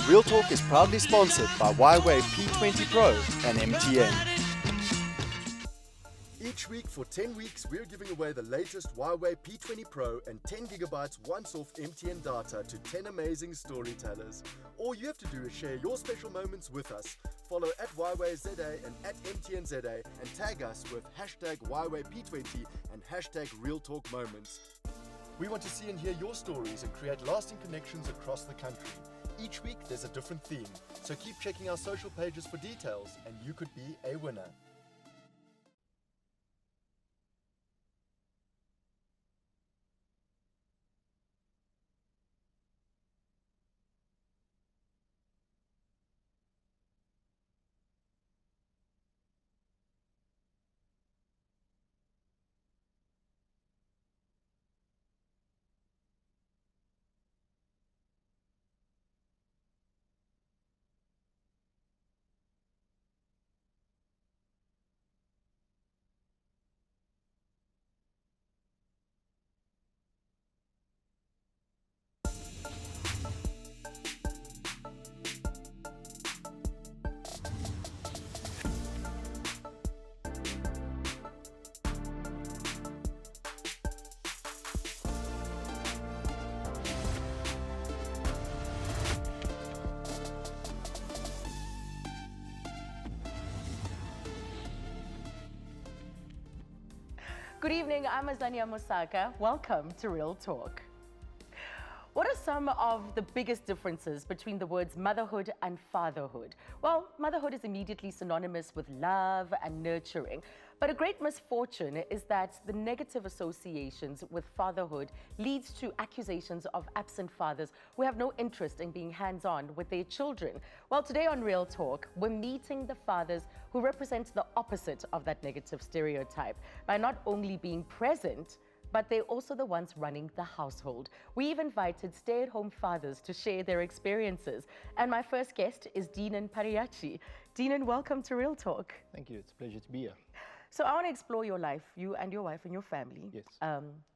Real Talk is proudly sponsored by Huawei P20 Pro and MTN. Each week for 10 weeks, we're giving away the latest Huawei P20 Pro and 10 gigabytes once-off MTN data to 10 amazing storytellers. All you have to do is share your special moments with us. Follow at Huawei ZA and at MTN ZA and tag us with hashtag Huawei P20 and hashtag Real Talk Moments. We want to see and hear your stories and create lasting connections across the country. Each week there's a different theme, so keep checking our social pages for details and you could be a winner. Good evening, I'm Azania Mosaka. Welcome to Real Talk. What are some of the biggest differences between the words motherhood and fatherhood? Well, motherhood is immediately synonymous with love and nurturing, but a great misfortune is that the negative associations with fatherhood leads to accusations of absent fathers who have no interest in being hands-on with their children. Well, today on Real Talk, we're meeting the fathers who represent the opposite of that negative stereotype by not only being present, but they're also the ones running the household. We've invited stay-at-home fathers to share their experiences. And my first guest is Damon. Damon, welcome to Real Talk. Thank you, it's a pleasure to be here. So I want to explore your life, you and your wife and your family. Yes.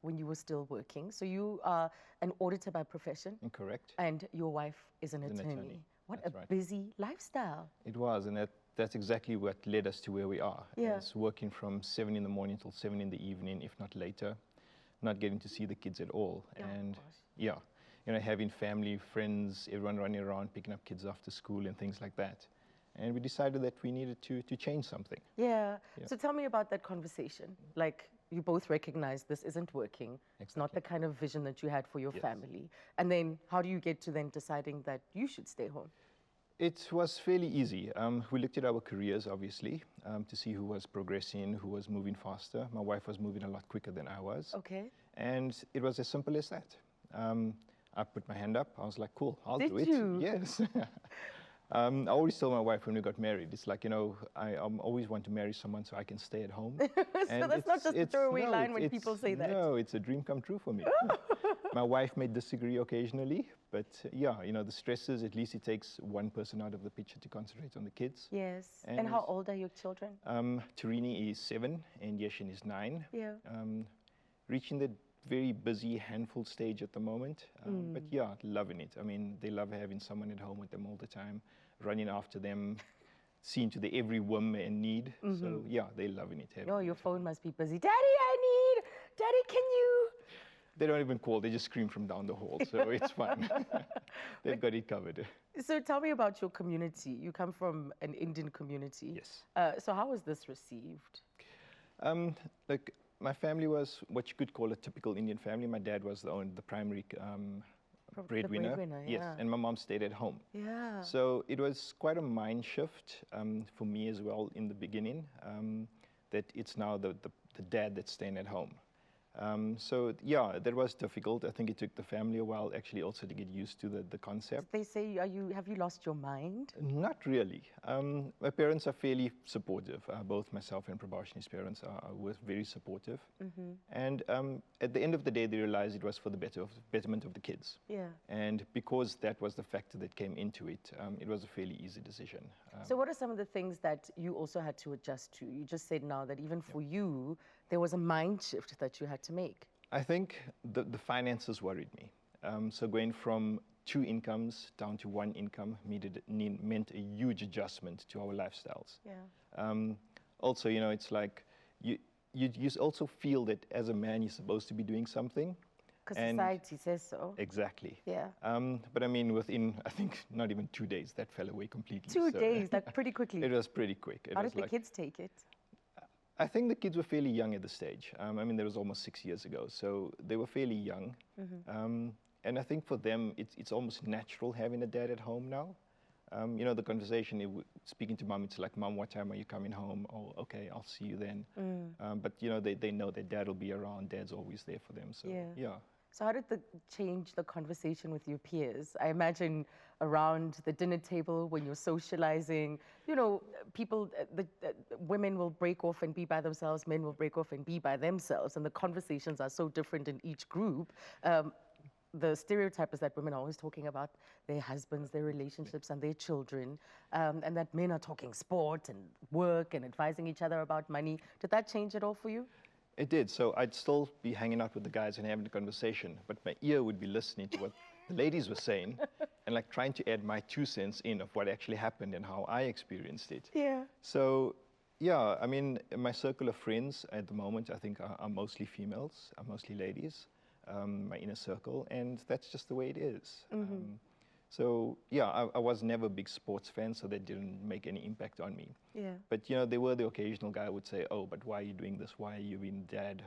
When you were still working. So you are an auditor by profession. Correct. And your wife is an attorney. What That's a right. Busy lifestyle. It was, and that's exactly what led us to where we are. Yeah. It's working from 7 in the morning till 7 in the evening, if not later. Not getting to see the kids at all. Oh, and gosh. yeah, having family, friends, everyone running around, picking up kids after school and things like that. And we decided that we needed to change something. Yeah. Yeah. So tell me about that conversation. Like, you both recognize this isn't working. It's not the kind of vision that you had for your Yes. family. And then how do you get to then deciding that you should stay home? It was fairly easy. We looked at our careers, obviously, to see who was progressing, who was moving faster. My wife was moving a lot quicker than I was. Okay. And it was as simple as that. I put my hand up. I was like, cool, I'll do it. Did you? Yes. I always told my wife when we got married, it's like, I always want to marry someone so I can stay at home. So that's not just a throwaway line when people say that. No, it's a dream come true for me. My wife may disagree occasionally, but yeah, the stresses, at least it takes one person out of the picture to concentrate on the kids. Yes. And how old are your children? Tarini is 7 and Yeshin is 9. Yeah. Reaching the very busy handful stage at the moment, but yeah, loving it. I mean, they love having someone at home with them all the time, running after them, seeing to the every whim and need. So yeah, they're loving it. Oh, your phone must be busy. Daddy, Daddy, can you? They don't even call, they just scream from down the hall, so it's fine. They've got it covered. So tell me about your community. You come from an Indian community. Yes. So how was this received? Look, my family was what you could call a typical Indian family. My dad was the primary breadwinner. breadwinner, Yes, yeah. and my mom stayed at home. Yeah. So it was quite a mind shift for me as well in the beginning, that it's now the dad that's staying at home. So yeah, that was difficult. I think it took the family a while actually also to get used to the concept. They say, have you lost your mind? Not really. My parents are fairly supportive. Both myself and Prabhashini's parents were very supportive. And at the end of the day, they realized it was for the betterment of the kids. Yeah. And because that was the factor that came into it, it was a fairly easy decision. So what are some of the things that you also had to adjust to? You just said now that even for you, there was a mind shift that you had to make. I think the finances worried me. So going from 2 incomes down to 1 income meant a huge adjustment to our lifestyles. Yeah. Also, it's like you also feel that as a man, you're supposed to be doing something. Because And- society says so. Exactly. Yeah. But I mean, within, I think, not even 2 days, that fell away completely. 2 So days, like pretty quickly. It was pretty quick. It How was did the like, kids take it? I think the kids were fairly young at the stage. I mean, that was almost 6 years ago, so they were fairly young. And I think for them, it's almost natural having a dad at home now. The conversation, speaking to mom, it's like, Mom, what time are you coming home? Oh, okay, I'll see you then. But, they know that dad will be around. Dad's always there for them. So, yeah. So how did change the conversation with your peers? I imagine around the dinner table when you're socializing, people, women will break off and be by themselves, men will break off and be by themselves, and the conversations are so different in each group. The stereotype is that women are always talking about their husbands, their relationships, and their children, and that men are talking sport and work and advising each other about money. Did that change at all for you? It did. So I'd still be hanging out with the guys and having a conversation, but my ear would be listening to what the ladies were saying and like trying to add my 2 cents in of what actually happened and how I experienced it. Yeah. So, yeah, I mean, my circle of friends at the moment, I think, are mostly females, are mostly ladies, my inner circle, and that's just the way it is. So, yeah, I was never a big sports fan, so that didn't make any impact on me. Yeah. But, there were the occasional guy who would say, oh, but why are you doing this? Why are you being dad?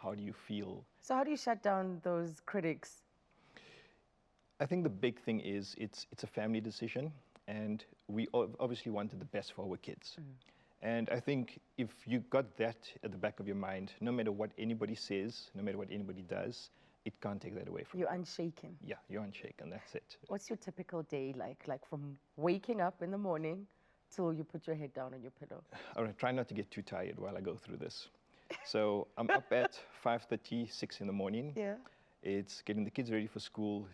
How do you feel? So how do you shut down those critics? I think the big thing is it's a family decision, and we obviously wanted the best for our kids. And I think if you got that at the back of your mind, no matter what anybody says, no matter what anybody does, it can't take that away from you. You're unshaken. Yeah, you're unshaken, that's it. What's your typical day like? Like from waking up in the morning till you put your head down on your pillow? All right, try not to get too tired while I go through this. So I'm up at 5:30, 6 in the morning. Yeah. It's getting the kids ready for school,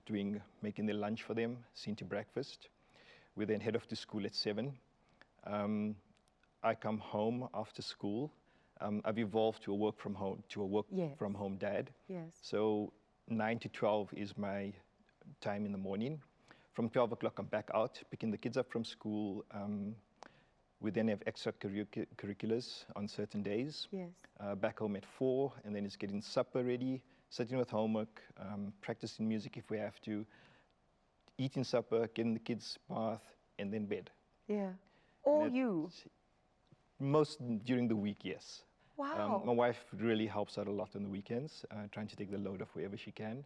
making their lunch for them, seeing to breakfast. We then head off to school at 7. I come home after school. I've evolved to a work from home dad. Yes. So 9 to 12 is my time in the morning. From 12 o'clock, I'm back out, picking the kids up from school. We then have extracurriculars on certain days. Yes. Back home at 4, and then it's getting supper ready, sitting with homework, practicing music if we have to, eating supper, getting the kids bath, and then bed. Yeah. All That- you. Most during the week, yes. Wow. My wife really helps out a lot on the weekends, trying to take the load off wherever she can.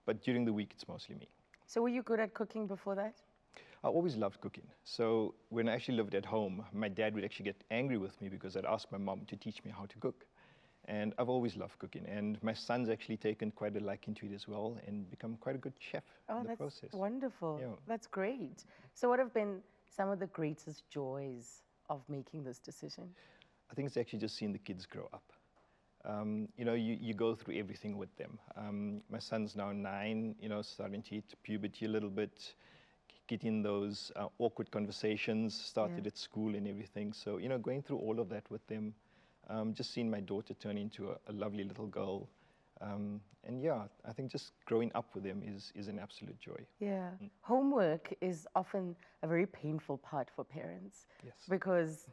But during the week, it's mostly me. So were you good at cooking before that? I always loved cooking. So when I actually lived at home, my dad would actually get angry with me because I'd ask my mom to teach me how to cook. And I've always loved cooking. And my son's actually taken quite a liking to it as well and become quite a good chef in the that's process. wonderful. Yeah. That's great. So what have been some of the greatest joys of making this decision? I think it's actually just seeing the kids grow up. You go through everything with them. My son's now 9, starting to hit puberty a little bit, getting those awkward conversations started at school and everything. So, going through all of that with them, just seeing my daughter turn into a lovely little girl. And yeah, I think just growing up with them is an absolute joy. Yeah. Homework is often a very painful part for parents. Yes. Because,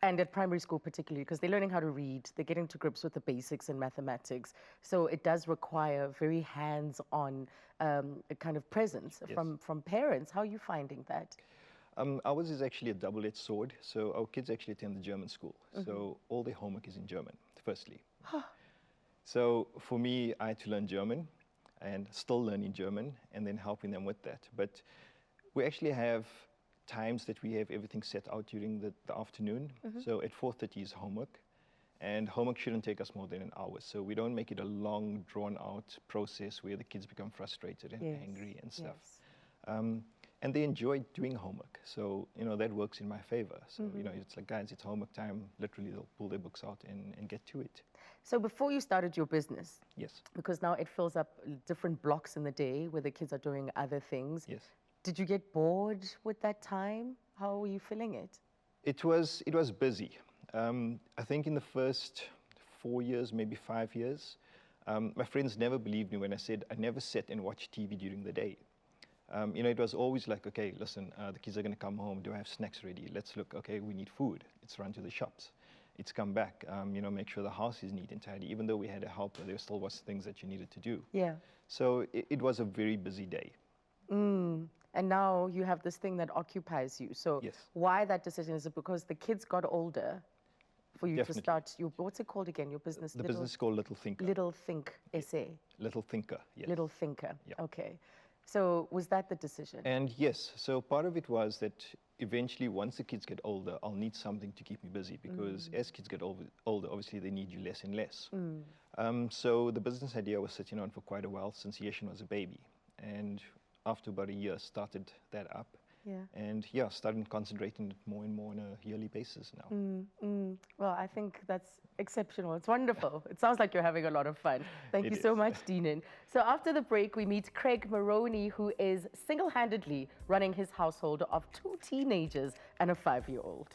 and at primary school particularly, because they're learning how to read, they're getting to grips with the basics in mathematics. So it does require very hands-on kind of presence from parents. How are you finding that? Ours is actually a double-edged sword. So our kids actually attend the German school. So all their homework is in German, firstly. So for me, I had to learn German and still learning German and then helping them with that. But we actually have times that we have everything set out during the afternoon. So at 4:30 is homework. And homework shouldn't take us more than an hour. So we don't make it a long, drawn-out process where the kids become frustrated and angry and stuff. Yes. And they enjoy doing homework. So, that works in my favor. So, it's like, guys, it's homework time. Literally, they'll pull their books out and get to it. So before you started your business, Yes. because now it fills up different blocks in the day where the kids are doing other things. Yes. Did you get bored with that time? How were you feeling it? It was busy. I think in the first 4 years, maybe 5 years, my friends never believed me when I said I never sat and watched TV during the day. It was always like, okay, listen, the kids are going to come home. Do I have snacks ready? Let's look. Okay, we need food. Let's run to the shops. It's come back. Make sure the house is neat and tidy. Even though we had a helper, there still was things that you needed to do. Yeah. So it was a very busy day. And now you have this thing that occupies you. So Yes. why that decision? Is it because the kids got older for you Definitely. to start your, what's it called again? Your business? The business is called Little Thinker. Little Think SA. Little Thinker, yes. Little Thinker. Yeah. Okay. So was that the decision? And yes, so part of it was that eventually once the kids get older, I'll need something to keep me busy because as kids get older, obviously they need you less and less. So the business idea was sitting on for quite a while since Yeshin was a baby. And after about a year, started that up. Yeah. And yeah, started concentrating it more and more on a yearly basis now. Well, I think that's exceptional. It's wonderful. It sounds like you're having a lot of fun. Thank you so much, Damon. So after the break, we meet Craig Maroney, who is single-handedly running his household of 2 teenagers and a 5-year-old.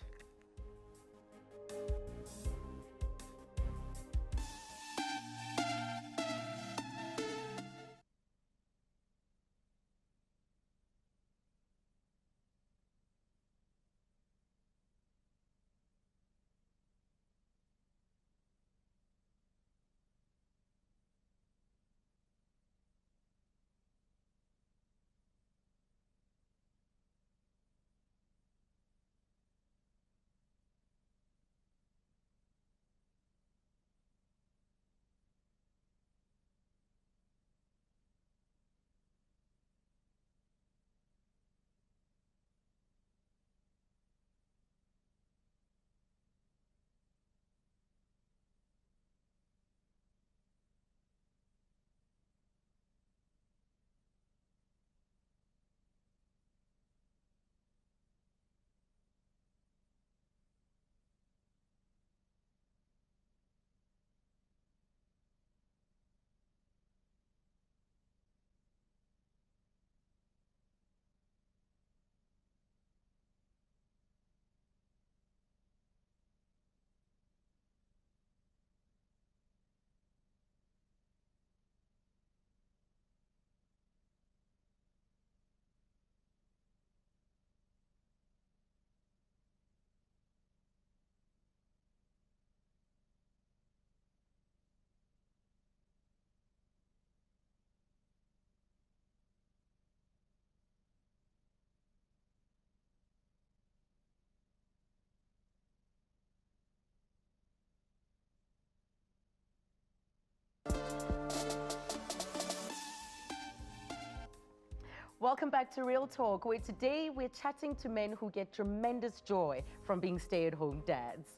Welcome back to Real Talk, where today we're chatting to men who get tremendous joy from being stay-at-home dads.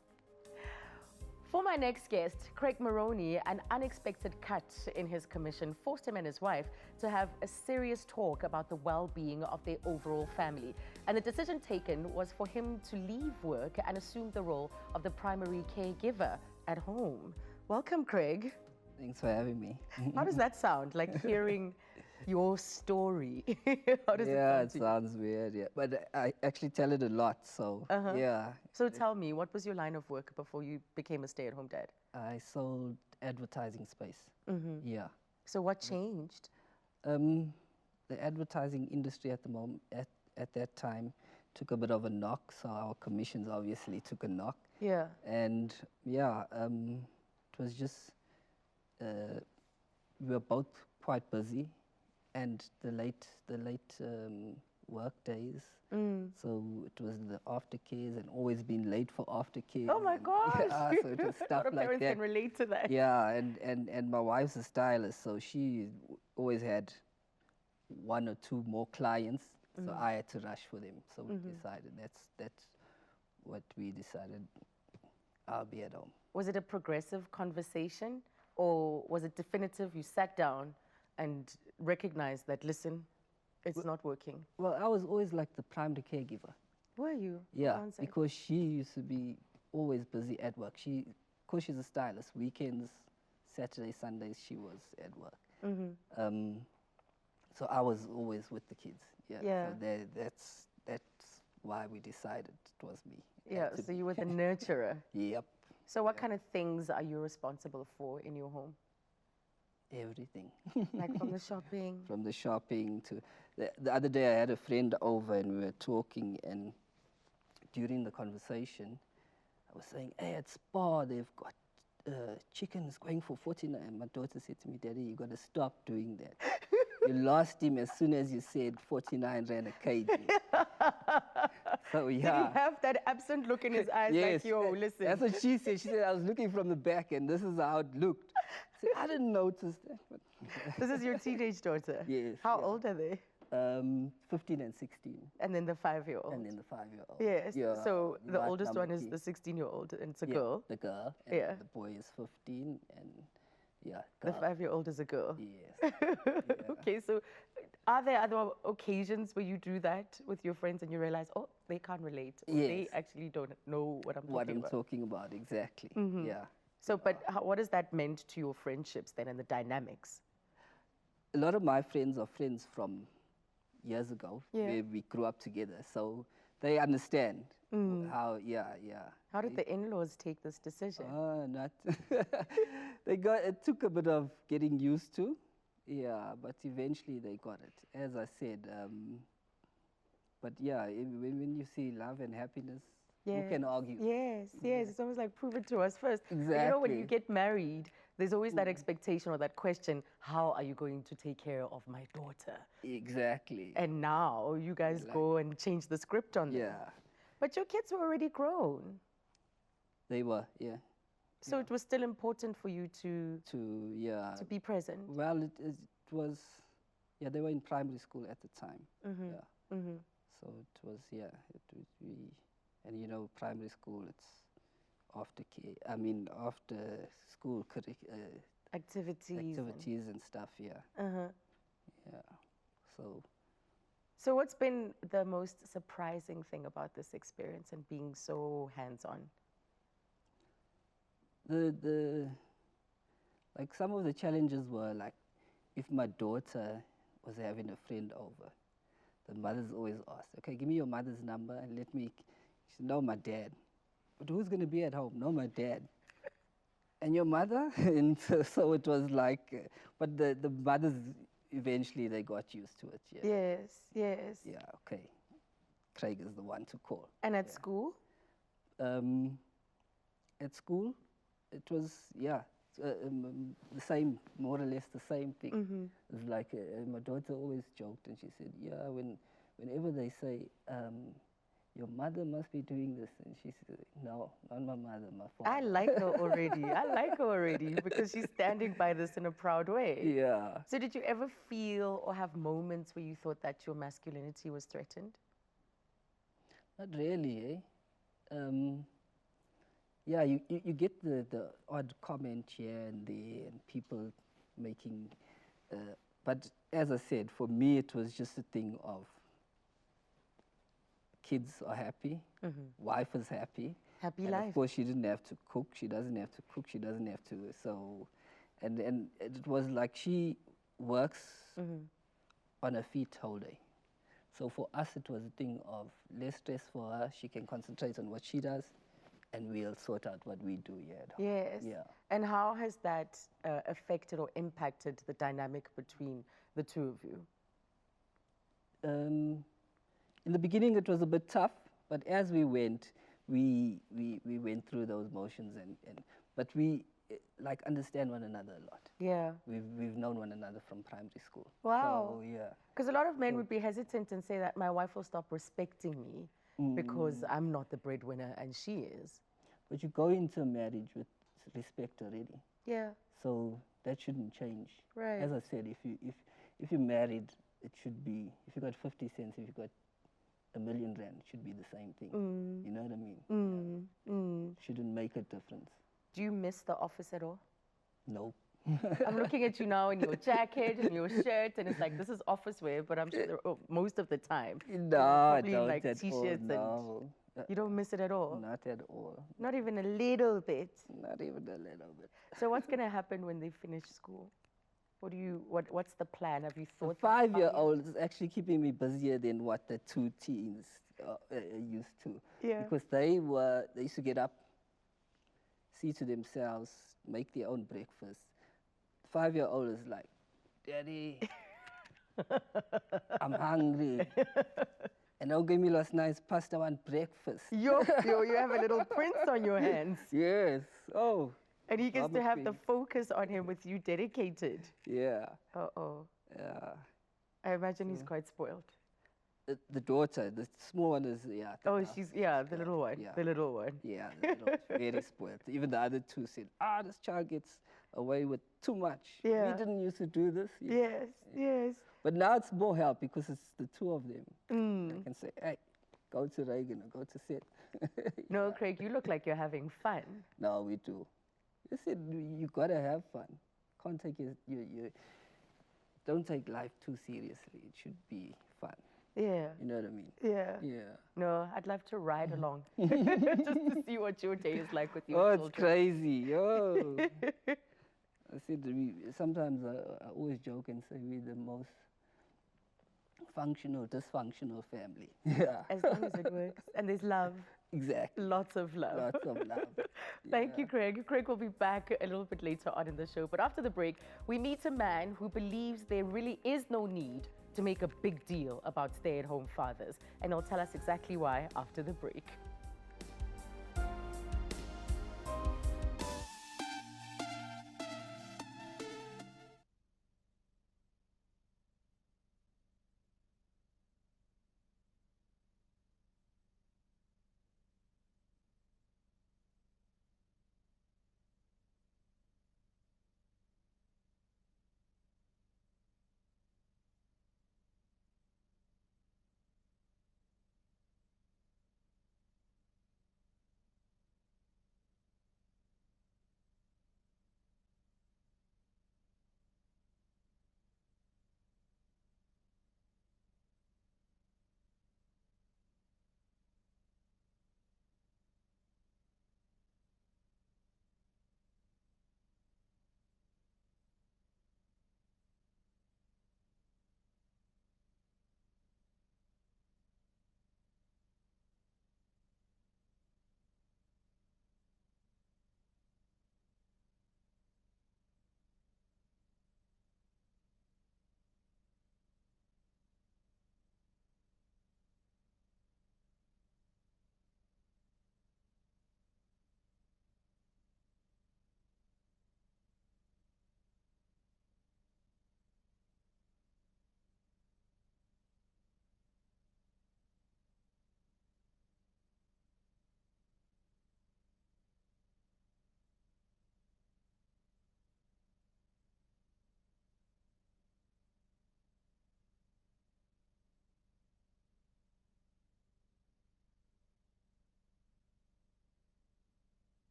For my next guest, Craig Maroney, an unexpected cut in his commission forced him and his wife to have a serious talk about the well-being of their overall family. And the decision taken was for him to leave work and assume the role of the primary caregiver at home. Welcome, Craig. Thanks for having me. How does that sound? Like hearing your story. How does Yeah, it it sound to sounds weird, yeah. But I actually tell it a lot, so yeah. you? So tell me, what was your line of work before you became a stay-at-home dad? I sold advertising space. Yeah. So what changed? The advertising industry at the moment, at that time, took a bit of a knock, so our commissions obviously took a knock. Yeah. And yeah, it was just, we were both quite busy, and the late work days. So it was the aftercares and always been late for aftercare. Oh my gosh! Yeah, so it was A stuff lot of like parents that. can relate to that. Yeah, and my wife's a stylist, so she always had 1 or 2 more clients. So I had to rush for them. So we decided that's what we decided. I'll be at home. Was it a progressive conversation, or was it definitive? You sat down and recognized that, listen, it's not working. Well, I was always like the primary caregiver. Were you? Yeah, Answer. because she used to be always busy at work. Because she's a stylist, weekends, Saturdays, Sundays, she was at work. So I was always with the kids. Yeah. Yeah. So that's why we decided it was me. Yeah, so you were the nurturer. Yep. So what kind of things are you responsible for in your home? everything. Like from the shopping. From the shopping to... The other day I had a friend over and we were talking, and during the conversation, I was saying, hey, at Spa, they've got chickens going for 49. And my daughter said to me, Daddy, you got to stop doing that. You lost him as soon as you said 49 rand a kg. So, yeah. Did he have that absent look in his eyes Yes, like, yo, listen? that's what she said. She said, I was looking from the back and this is how it looked. I said, I didn't notice that. But This is your teenage daughter? Yes. How yeah. old are they? 15 and 16. And then the 5-year-old? And then the 5-year-old. Yes. Yeah, So the right oldest one number is key. the 16-year-old, and it's a Yeah, girl. The girl. And Yeah. the boy is 15 and yeah, The girl. 5-year-old is a girl. Yes. Okay, so are there other occasions where you do that with your friends and you realize, oh, they can't relate, or they Yes. actually don't know what I'm What talking I'm about? talking about, exactly. Yeah. So, but what has that meant to your friendships then and the dynamics? A lot of my friends are friends from years ago, Yeah. where we grew up together, so they understand how, yeah. How did the in-laws take this decision? Not. It took a bit of getting used to, yeah, but eventually they got it. As I said, but yeah, when you see love and happiness, who can argue? Yes, yes. It's almost like prove it to us first. But you know, when you Exactly. get married, there's always that expectation or that question, how are you going to take care of my daughter? Exactly. And now you guys go and change the script on them. Yeah, But your kids were already grown. they were, yeah. So it was still important for you to Yeah. be present. Well, it was, yeah, they were in primary school at the time. Yeah. So it was, yeah, and you know, primary school, it's after school Activities. activities and stuff, yeah. Yeah. So what's been the most surprising thing about this experience and being so hands-on? Like some of the challenges were like, if my daughter was having a friend over, the mothers always asked, okay, give me your mother's number and let me, she said, no, my dad. But who's going to be at home? No, my dad. And your mother? And so it was like, but the mothers, eventually they got used to it, yeah. Yes, yes. Yeah, okay. Craig is the one to call. And at school? At school, it was, yeah, the same, more or less the same thing. It was like, my daughter always joked and she said, yeah, whenever they say, your mother must be doing this, and she said, no, not my mother, my father. I like her already. I like her already because she's standing by this in a proud way. Yeah. So did you ever feel or have moments where you thought that your masculinity was threatened? Not really, eh? Yeah, you get the odd comment here and there and people making, but as I said, for me it was just a thing of kids are happy, wife is happy. Happy And life. of course she didn't have to cook, she doesn't have to cook, she doesn't have to, so, and it was like she works on her feet whole day. So for us it was a thing of less stress for her, she can concentrate on what she does, and we'll sort out what we do here at home. Yes. Yeah. And how has that affected or impacted the dynamic between the two of you? In the beginning it was a bit tough, but as we went, we went through those motions but we like understand one another a lot. Yeah. We've known one another from primary school. Wow. So yeah. Because a lot of men would be hesitant and say that my wife will stop respecting me because I'm not the breadwinner and she is. But you go into a marriage with respect already. Yeah. So that shouldn't change. Right. As I said, if you're married, it should be, if you got 50 cents, if you got R1 million, it should be the same thing. You know what I mean? Shouldn't make a difference. Do you miss the office at all? No. I'm looking at you now in your jacket and your shirt, and it's like, this is office wear, but I'm sure most of the time. No, probably I don't like at all, t-shirts no. You don't miss it at all? Not at all. Not even a little bit. Not even a little bit. So what's going to happen when they finish school? What's the plan? Have you The thought? 5-year-old is actually keeping me busier than what the 2 teens used to. Yeah. Because they used to get up, see to themselves, make their own breakfast, 5-year-old is like, Daddy, I'm hungry. And don't give me last night's pasta, I want breakfast. You have a little prince on your hands. Yes. Oh. And he gets I'm a to have the queen. focus on him with you dedicated. Yeah. Uh-oh. Yeah. I imagine he's quite spoiled. The daughter, the small one is, yeah. Oh, Tata. she's, the little one. Yeah. The little one. Yeah, the little one's very spoiled. Even the other two said, this child gets away with too much. Yeah. We didn't used to do this. Yes, yes. But now it's more help because it's the two of them. Mm. I can say, hey, go to Reagan or go to Sid. No, Craig, you look like you're having fun. No, we do. You said you gotta have fun. Can't take don't take life too seriously. It should be fun. Yeah. You know what I mean? Yeah. Yeah. No, I'd love to ride along just to see what your day is like with your Oh, children. it's crazy. Oh. I said sometimes I always joke and say we're the most functional, dysfunctional family. Yeah. As long as it works. And there's love. Exactly. Lots of love. Lots of love. Thank you, Craig. Craig will be back a little bit later on in the show. But after the break, we meet a man who believes there really is no need to make a big deal about stay-at-home fathers. And he'll tell us exactly why after the break.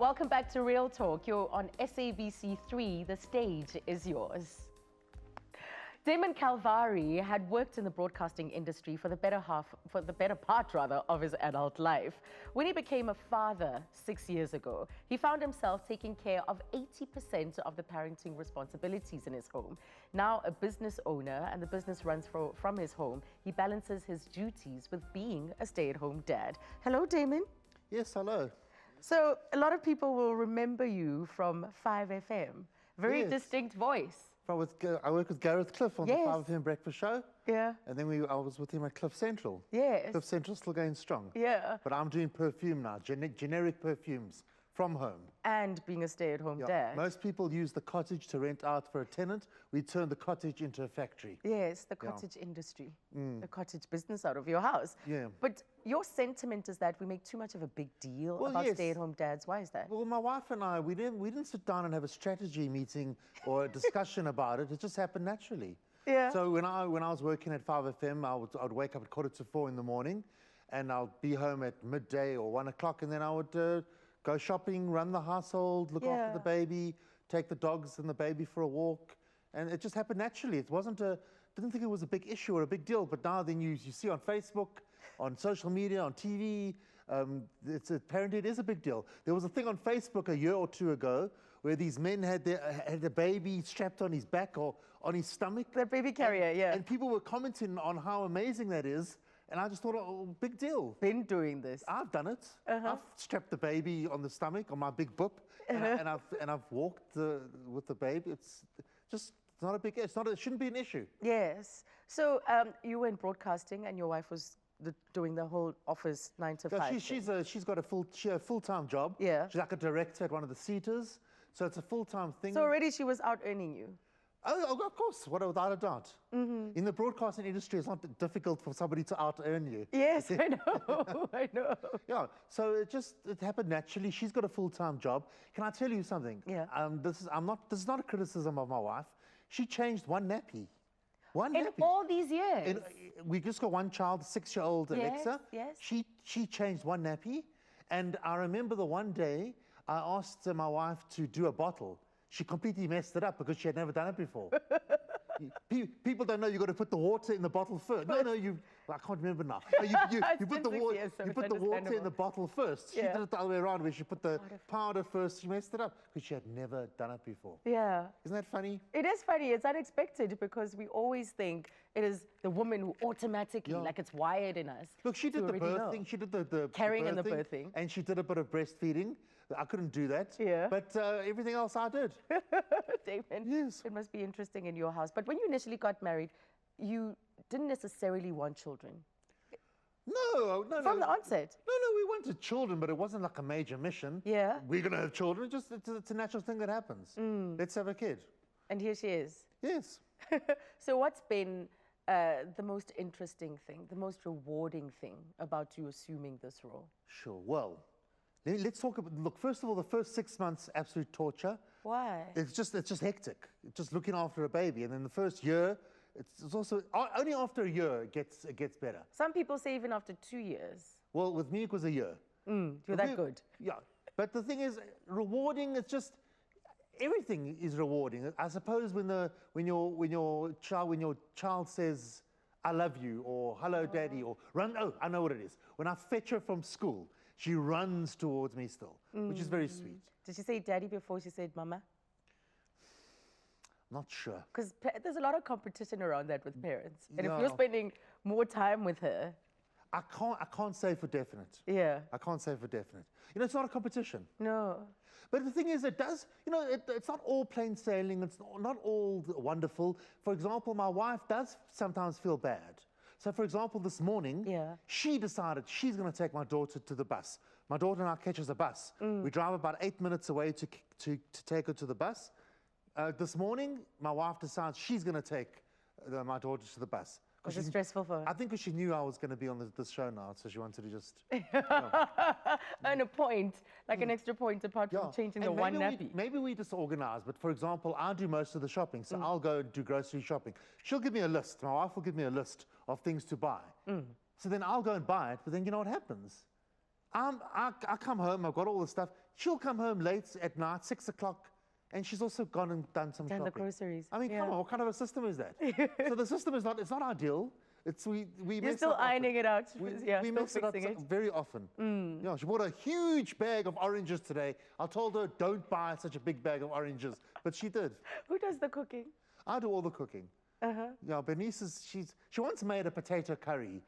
Welcome back to Real Talk. You're on SABC 3. The stage is yours. Damon Calvari had worked in the broadcasting industry for the better part of his adult life. When he became a father 6 years ago, he found himself taking care of 80% of the parenting responsibilities in his home. Now a business owner, and the business runs from his home, he balances his duties with being a stay-at-home dad. Hello, Damon. Yes, hello. So a lot of people will remember you from 5FM. Very Yes. distinct voice. I work with Gareth Cliff on Yes. the 5FM breakfast show. Yeah. And then I was with him at Cliff Central. Yes. Cliff Central's still going strong. Yeah. But I'm doing perfume now, generic perfumes from home. And being a stay-at-home Yeah. dad. Most people use the cottage to rent out for a tenant. We turn the cottage into a factory. Yes, the cottage industry, the cottage business out of your house. Yeah. But your sentiment is that we make too much of a big deal Well, about yes. stay-at-home dads. Why is that? Well, my wife and I, we didn't sit down and have a strategy meeting or a discussion about it. It just happened naturally. Yeah. So when I was working at 5FM, I'd wake up at 3:45 in the morning, and I'll be home at midday or 1 o'clock, and then I would go shopping, run the household, look Yeah. after the baby, take the dogs and the baby for a walk, and it just happened naturally. It didn't think it was a big issue or a big deal, but now then you see on Facebook, on social media, on TV, apparently it is a big deal. There was a thing on Facebook a year or two ago where these men had the baby strapped on his back or on his stomach. That baby carrier, yeah. And people were commenting on how amazing that is, and I just thought, oh, big deal. Been doing this. I've done it. I've strapped the baby on the stomach, on my big boop, and I've walked with the baby. It's not a big. It shouldn't be an issue. Yes. So you were in broadcasting, and your wife was doing the whole office 9 to 5. She's got a full-time job. Yeah. She's like a director at one of the theaters, so it's a full-time thing. So already she was out earning you. Oh, of course, without a doubt. In the broadcasting industry, it's not difficult for somebody to out-earn you. Yes, I know. I know. Yeah, so it happened naturally. She's got a full-time job. Can I tell you something? Yeah. This is not a criticism of my wife. She changed one nappy. One In nappy. all these years. We just got one child, 6-year-old Yes, Alexa. yes. She changed one nappy, and I remember the one day I asked my wife to do a bottle. She completely messed it up because she had never done it before. People don't know you've got to put the water in the bottle first. No, I can't remember now. No, you put the water in the bottle first. She Yeah. did it the other way around where she put the powder first. She messed it up because she had never done it before. Yeah. Isn't that funny? It is funny. It's unexpected because we always think it is the woman who automatically, like it's wired in us. Look, she did to the already know. birthing. She did the Carrying and the birthing. and she did a bit of breastfeeding. I couldn't do that. Yeah. But everything else I did. Damon, Yes. it must be interesting in your house. But when you initially got married, you didn't necessarily want children. No. From the onset. No, we wanted children, but it wasn't like a major mission. Yeah. We're going to have children. It's a natural thing that happens. Let's have a kid. And here she is. Yes. So what's been the most interesting thing, the most rewarding thing about you assuming this role? Sure. Well, let's talk about, look, first of all, the first 6 months, absolute torture. Why? It's just hectic. It's just looking after a baby. And then the first year, it's also, only after a year it gets better. Some people say even after 2 years. Well, with me, it was a year. You're that good. Yeah. But the thing is, rewarding, it's just, everything is rewarding. I suppose when your child says, I love you, or hello, daddy, or run, oh, I know what it is. When I fetch her from school, she runs towards me still, which is very sweet. Did she say daddy before she said mama? Not sure. Because there's a lot of competition around that with parents. And if Yeah. you're spending more time with her, I can't say for definite. yeah. I can't say for definite. It's not a competition. No. But the thing is, it does, it's not all plain sailing. It's not all wonderful. For example, my wife does sometimes feel bad. So, for example, this morning, Yeah. she decided she's going to take my daughter to the bus. My daughter now catches a bus. We drive about 8 minutes away to take her to the bus. This morning, my wife decides she's going to take my daughter to the bus. Was it stressful for her? I think because she knew I was going to be on this show now, so she wanted to just... Earn a point, like an extra point apart from changing the And one maybe nappy. maybe we disorganize, but for example, I do most of the shopping, so I'll go and do grocery shopping. She'll give me a list. My wife will give me a list of things to buy. So then I'll go and buy it, but then you know what happens? I come home, I've got all the stuff. she'll come home late at night, 6 o'clock, and she's also gone and done some Done shopping. the groceries. I mean, Yeah. come on, what kind of a system is that? So the system is it's not ideal. We You're mess still up often. ironing it out. We Still mess it up fixing it. very often. Yeah, she bought a huge bag of oranges today. I told her, don't buy such a big bag of oranges, but she did. Who does the cooking? I do all the cooking. Yeah, Bernice she once made a potato curry,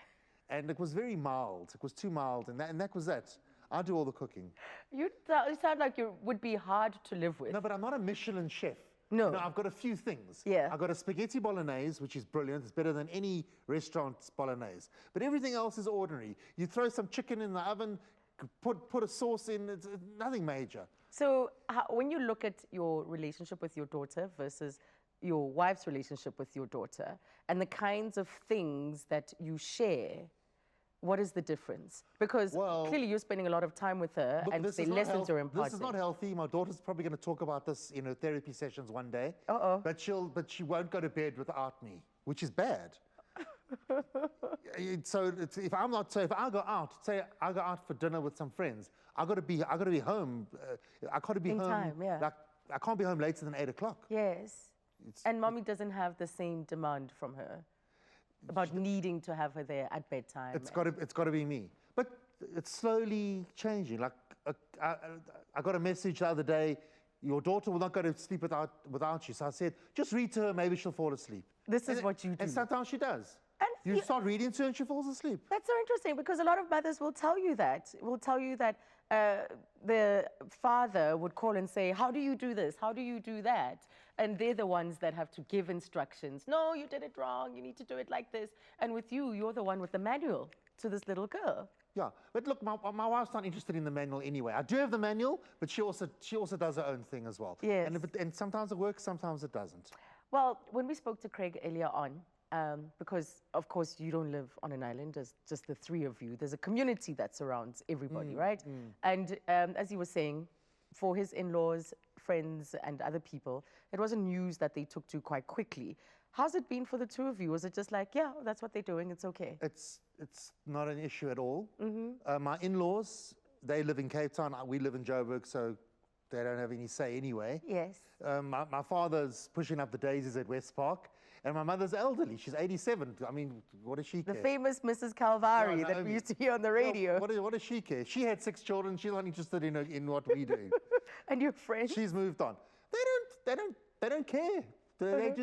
and it was very mild. It was too mild, and that was that. I do all the cooking. You sound like you would be hard to live with. No, but I'm not a Michelin chef. No. I've got a few things. Yeah. I've got a spaghetti bolognese, which is brilliant. It's better than any restaurant's bolognese. But everything else is ordinary. You throw some chicken in the oven, put a sauce in, it's nothing major. So when you look at your relationship with your daughter versus your wife's relationship with your daughter and the kinds of things that you share, what is the difference? Because Well, clearly you're spending a lot of time with her Look, and this the is not lessons are imparted. This is not healthy. My daughter's probably going to talk about this in her therapy sessions one day. Uh-oh. But she won't go to bed without me, which is bad. If I go out, say I go out for dinner with some friends, I got to be home. I got to be In home. time, yeah. Like, I can't be home later than 8 o'clock. Yes. And mommy doesn't have the same demand from her about needing to have her there at bedtime. It's got to be me. But it's slowly changing. Like I got a message the other day. Your daughter will not go to sleep without you. So I said, just read to her. Maybe she'll fall asleep. This is what you do. And sometimes she does. And You you- start reading to her and she falls asleep. That's so interesting because a lot of mothers will tell you that. Will tell you that the father would call and say, how do you do this? How do you do that? And they're the ones that have to give instructions. No, you did it wrong. You need to do it like this. And with you, you're the one with the manual to this little girl. Yeah, but look, my wife's not interested in the manual anyway. I do have the manual, but she also does her own thing as well. Yes. And sometimes it works, sometimes it doesn't. Well, when we spoke to Craig earlier on, because of course you don't live on an island, there's just the three of you. There's a community that surrounds everybody, right? And as he was saying, for his in-laws, friends, and other people, it wasn't news that they took to quite quickly. How's it been for the two of you? Was it just like, yeah, that's what they're doing, it's okay? It's not an issue at all. My in-laws, they live in Cape Town. We live in Joburg, so they don't have any say anyway. Yes. My father's pushing up the daisies at West Park, and my mother's elderly. She's 87. I mean, what does she The care? famous Mrs. Calvari Yeah, that Naomi. we used to hear on the radio. What does she care? She had 6 children. She's not interested in what we do. And your friends? She's moved on. They don't care. They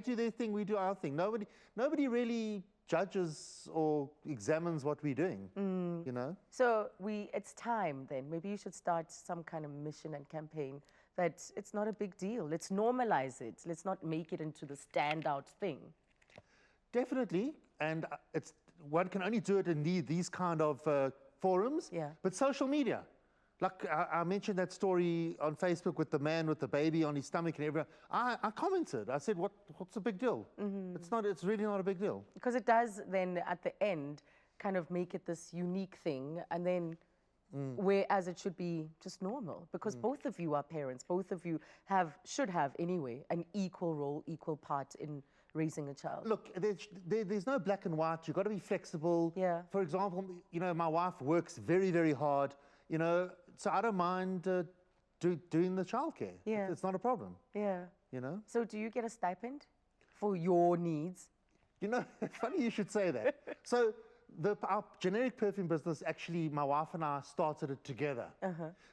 do their thing. We do our thing. Nobody really judges or examines what we're doing. You know. So it's time then. Maybe you should start some kind of mission and campaign that it's not a big deal. Let's normalize it. Let's not make it into the standout thing. Definitely, and one can only do it in these kind of forums. Yeah. But social media, like I mentioned that story on Facebook with the man with the baby on his stomach and everything. I commented. I said, "What's the big deal? It's not. It's really not a big deal." Because it does then at the end kind of make it this unique thing, and then whereas it should be just normal. Because both of you are parents. Both of you should have anyway an equal role, equal part in raising a child. Look, there's no black and white. You've got to be flexible. Yeah. For example, my wife works very, very hard. So I don't mind doing the childcare. Yeah. It's not a problem. Yeah. So do you get a stipend for your needs? It's funny you should say that. So our generic perfume business, actually, my wife and I started it together.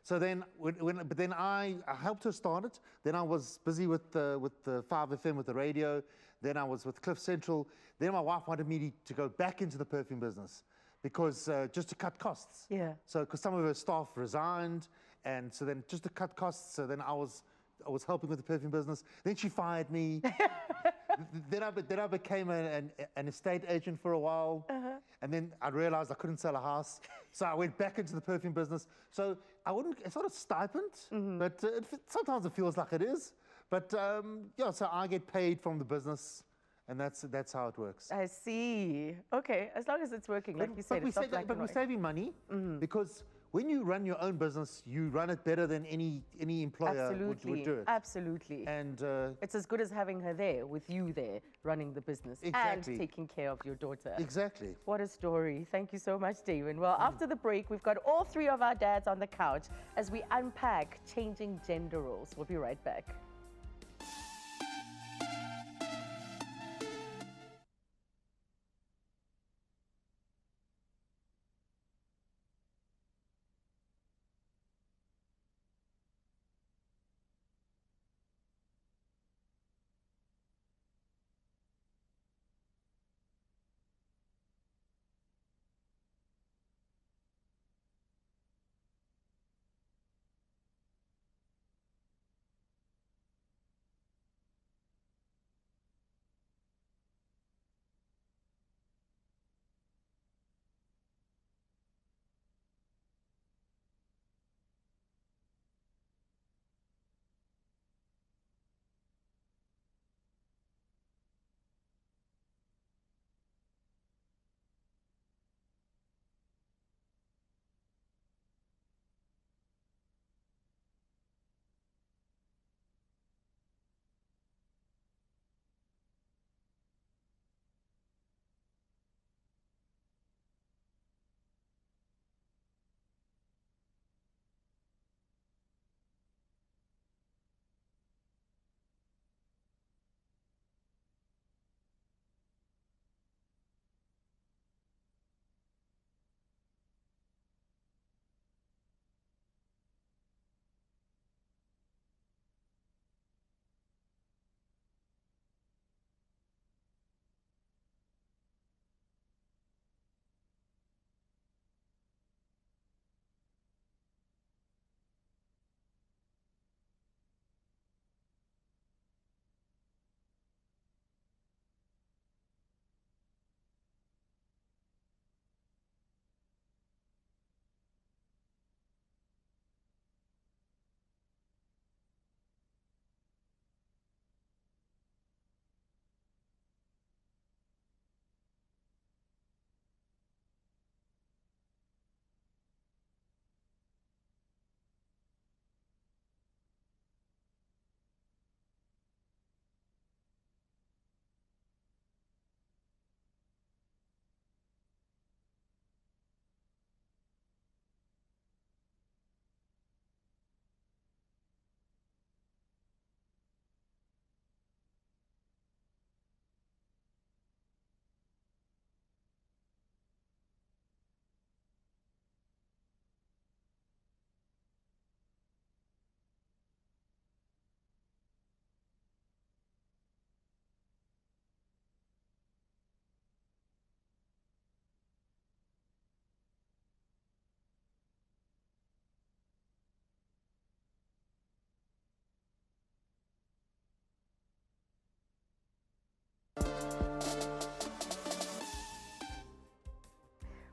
So then, but then I helped her start it. Then I was busy with the 5FM, with the radio. Then I was with Cliff Central. Then my wife wanted me to go back into the perfume business because just to cut costs. Yeah. So because some of her staff resigned, and so then just to cut costs. So then I was helping with the perfume business. Then she fired me. Then I became an estate agent for a while, and then I realized I couldn't sell a house, so I went back into the perfume business. So it's not a stipend, but sometimes it feels like it is. But so I get paid from the business, and that's how it works. I see. Okay, as long as it's working, like you said, it's not black and But we're white. saving money because when you run your own business, you run it better than any employer would do it. Absolutely. And It's as good as having her there, with you there, running the business Exactly. and taking care of your daughter. exactly. What a story. Thank you so much, Damon. Well, after the break, we've got all three of our dads on the couch as we unpack changing gender roles. We'll be right back.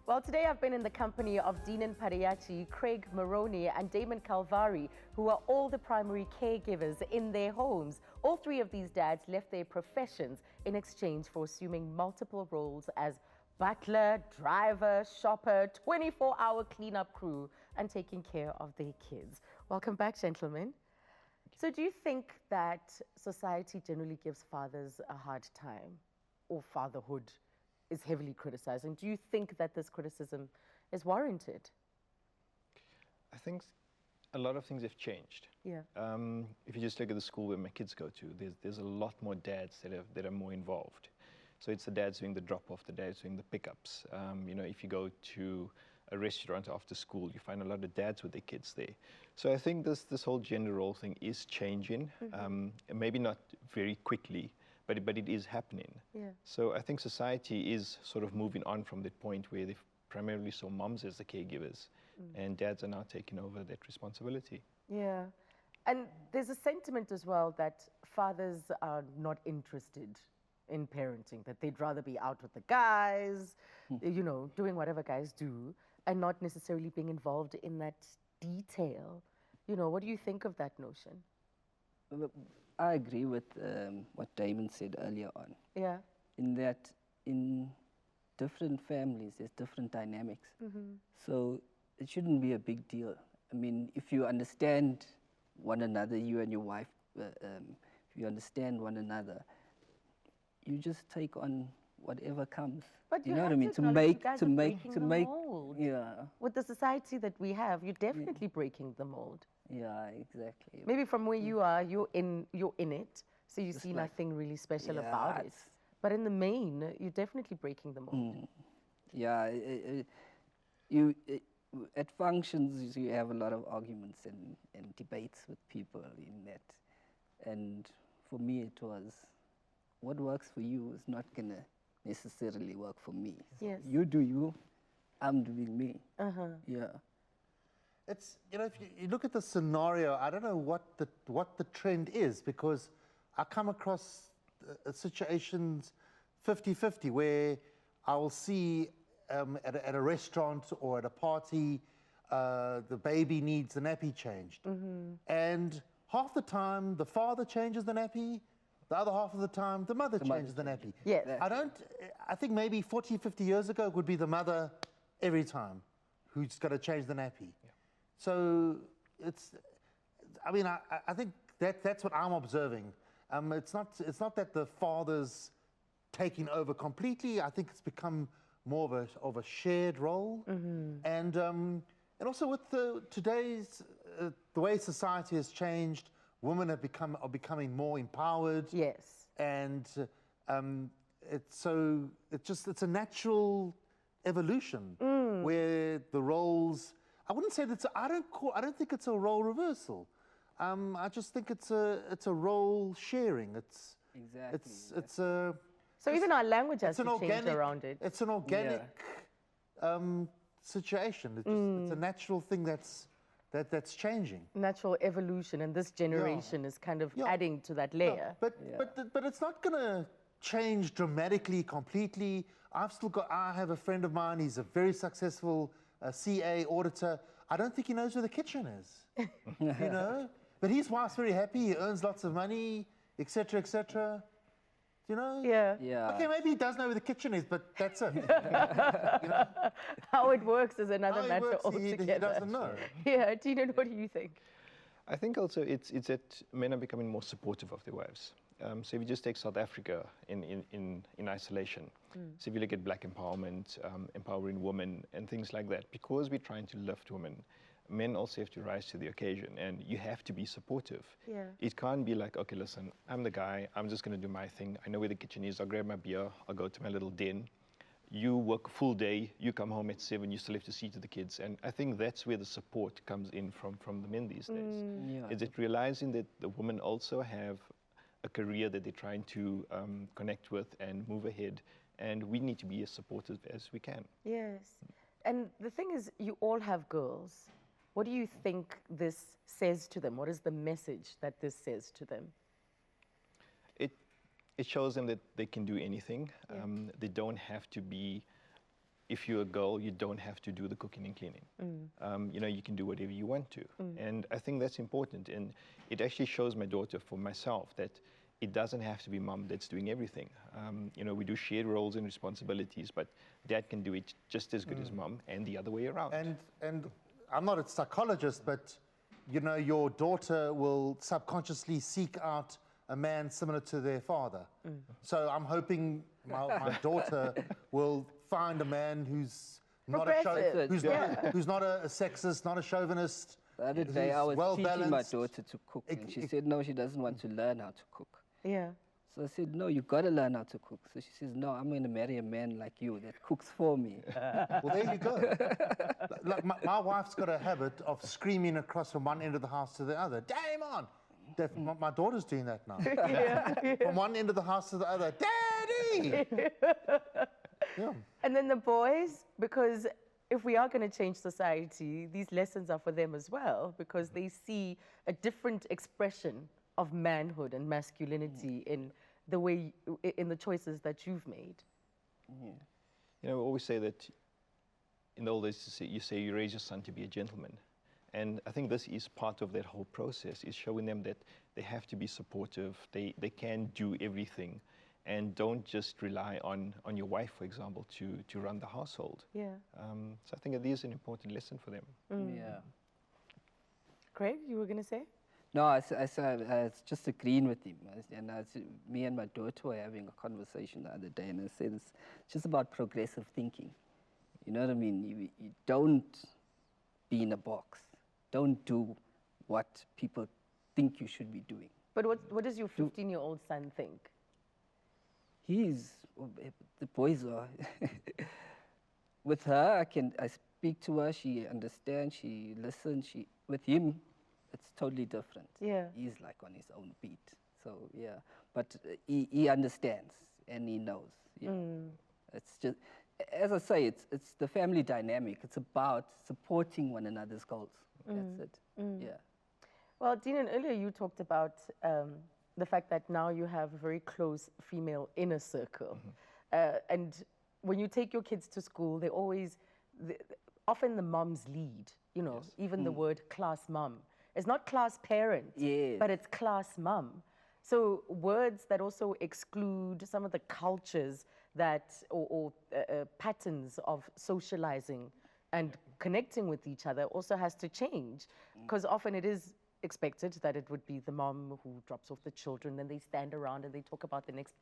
Well, today I've been in the company of Dinan Pariachi, Craig Maroney, and Damon Calvari, who are all the primary caregivers in their homes. All three of these dads left their professions in exchange for assuming multiple roles as butler, driver, shopper, 24-hour cleanup crew, and taking care of their kids. Welcome back, gentlemen. So do you think that society generally gives fathers a hard time, or fatherhood is heavily criticized? And do you think that this criticism is warranted? I think a lot of things have changed. Yeah. If you just look at the school where my kids go to, there's a lot more dads that are more involved. So it's the dads doing the drop-off, the dads doing the pickups. You know, if you go to a restaurant after school, you find a lot of dads with their kids there. So I think this whole gender role thing is changing. Maybe not very quickly, but it is happening. Yeah. So I think society is sort of moving on from that point where they primarily saw moms as the caregivers, and dads are now taking over that responsibility. Yeah. And there's a sentiment as well that fathers are not interested in parenting, that they'd rather be out with the guys, you know, doing whatever guys do, and not necessarily being involved in that detail. You know, what do you think of that notion? Well, I agree with what Damon said earlier on, Yeah. in that in different families, there's different dynamics. So it shouldn't be a big deal. I mean, if you understand one another, you and your wife, if you understand one another, you just take on whatever comes. But you you know what I have mean? to acknowledge you guys are breaking to the make, mold. yeah, With the society that we have, you're definitely breaking the mold. yeah, exactly. Maybe from where you are, you're in it, so you see like- nothing really special Yeah, about it. it's- But in the main, you're definitely breaking the mold. Yeah, at functions you have a lot of arguments and debates with people in that, and for me it was, what works for you is not gonna necessarily work for me. So Yes. you do you, I'm doing me. Yeah. It's, you know, if you look at the scenario, I don't know what the trend is, because I come across situations 50-50 where I will see at a restaurant or at a party, the baby needs the nappy changed. And half the time the father changes the nappy, the other half of the time the mother changes the nappy. Yes. I think maybe 40-50 years ago it would be the mother every time who's got to change the nappy. So it's, I mean, I think that's what I'm observing. It's not that the father's taking over completely. I think it's become more of a shared role. And also with today's the way society has changed, women are becoming more empowered. Yes. And it's a natural evolution where the roles, I wouldn't say that's, I don't think it's a role reversal. I just think it's a role sharing. Exactly. It's a, So even our language has it's to an change organic, around it. it's an organic situation. It's a natural thing that's changing. Natural evolution, and this generation is kind of Yeah. adding to that layer. But it's not going to change dramatically, completely. I have a friend of mine, he's a very successful CA auditor. I don't think he knows where the kitchen is, you know? But his wife's very happy, he earns lots of money, etc., etc. You know? Yeah. Yeah. Okay, maybe he does know where the kitchen is, but that's it. How it works is another How he matter works, altogether. he doesn't know. Yeah, Tina, what do you think? I think also it's that men are becoming more supportive of their wives. So if you just take South Africa in isolation, so if you look at black empowerment, empowering women and things like that, because we're trying to lift women, men also have to rise to the occasion, and you have to be supportive. Yeah. It can't be like, okay, listen, I'm the guy, I'm just going to do my thing. I know where the kitchen is, I'll grab my beer, I'll go to my little den. You work a full day, you come home at 7, you still have to see to the kids. And I think that's where the support comes in from the men these days. Yeah. Is it realizing that the women also have a career that they're trying to connect with and move ahead, and we need to be as supportive as we can. Yes. And the thing is, you all have girls. What do you think this says to them? What is the message that this says to them? It shows them that they can do anything. They don't have to be, if you're a girl, you don't have to do the cooking and cleaning. You know, you can do whatever you want to. And I think that's important. And it actually shows my daughter, for myself, that it doesn't have to be mom that's doing everything. You know, we do shared roles and responsibilities, but dad can do it just as good as mom, and the other way around. And I'm not a psychologist, but you know, your daughter will subconsciously seek out a man similar to their father. So I'm hoping my daughter will find a man who's not Progressive. who's not a sexist, not a chauvinist. The other day I who's was teaching my well-balanced. daughter to cook, and she said no, she doesn't want to learn how to cook. Yeah. So I said, no, you got to learn how to cook. So she says, no, I'm going to marry a man like you that cooks for me. Well, there you go. Like my wife's got a habit of screaming across from one end of the house to the other, Damon! My daughter's doing that now. From one end of the house to the other, Daddy! Yeah. And then the boys, because if we are going to change society, these lessons are for them as well, because they see a different expression of manhood and masculinity in the way, in the choices that you've made. Yeah. You know, we always say that in the old days, you say you raise your son to be a gentleman. And I think this is part of that whole process, is showing them that they have to be supportive, they can do everything. and don't just rely on your wife, for example, to run the household. Yeah. So I think it is an important lesson for them. Yeah. Craig, you were going to say? No, I was just agreeing with him. Me and my daughter were having a conversation the other day, and I said it's just about progressive thinking. You know what I mean? You don't be in a box. Don't do what people think you should be doing. But what does your 15-year-old son think? The boys are, with her, I speak to her, she understands, she listens, with him, it's totally different. Yeah. He's like on his own beat. So, yeah, but he understands and he knows. Yeah. It's just, as I say, it's the family dynamic. It's about supporting one another's goals. That's it. Yeah. Well, Damon, earlier you talked about the fact that now you have a very close female inner circle. And when you take your kids to school, they always, often the moms lead, you know, even the word class mom. It's not class parent, but it's class mom. So words that also exclude some of the cultures that, or patterns of socializing and connecting with each other also has to change, because often it is expected that it would be the mom who drops off the children, then they stand around and they talk about the next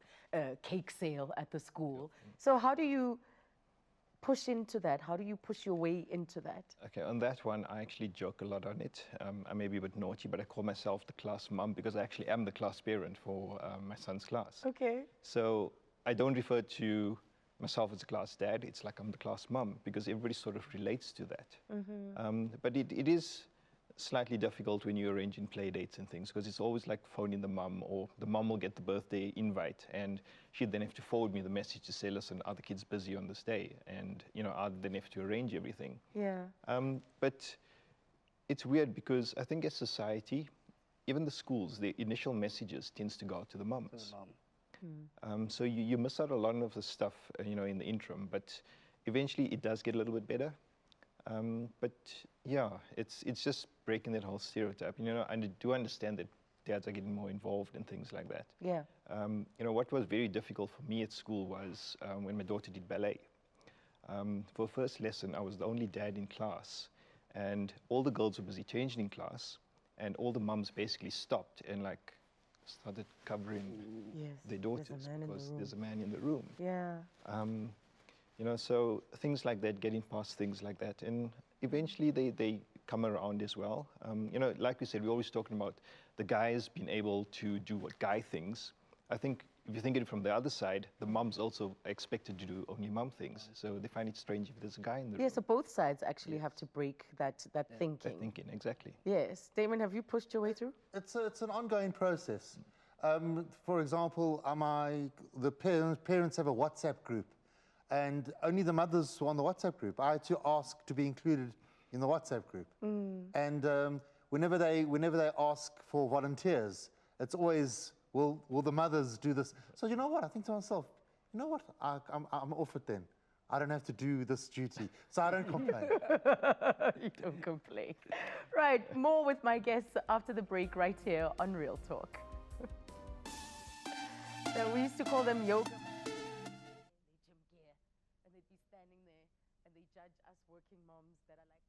cake sale at the school. So how do you push into that? How do you push your way into that? Okay, on that one, I actually joke a lot on it. I may be a bit naughty, but I call myself the class mum because I actually am the class parent for my son's class. Okay. So I don't refer to myself as a class dad. It's like I'm the class mum because everybody sort of relates to that. But it is slightly difficult when you're arranging play dates and things because it's always like phoning the mum, or the mum will get the birthday invite and she'd then have to forward me the message to say, listen, are the kids busy on this day? And, you know, I'd then have to arrange everything. Yeah. But it's weird because I think as society, even the schools, the initial messages tends to go out to the mums. So you miss out a lot of the stuff, you know, in the interim, but eventually it does get a little bit better. But yeah, it's just breaking that whole stereotype. You know, I do understand that dads are getting more involved in things like that. Yeah. You know, what was very difficult for me at school was when my daughter did ballet. For first lesson, I was the only dad in class, and all the girls were busy changing in class, and all the mums basically stopped and like started covering their daughters because there's a man in the room. Yeah. You know, so things like that, getting past things like that, and eventually they come around as well. You know, like we said, we're always talking about the guys being able to do what guy things. I think if you think of it from the other side, the mums also are expected to do only mum things. So they find it strange if there's a guy in the room. Yeah, so both sides actually have to break that thinking. That thinking, exactly. Yes. Damon, have you pushed your way through? It's an ongoing process. For example, the parents have a WhatsApp group, and only the mothers were on the WhatsApp group. I had to ask to be included in the WhatsApp group. And whenever they ask for volunteers, it's always, will the mothers do this? So you know what? I think to myself, you know what? I'm off it then. I don't have to do this duty, so I don't complain. You don't complain. Right, more with my guests after the break right here on Real Talk. So we used to call them yoga. Gym gear, and they'd be standing there and they judge us working moms that are like,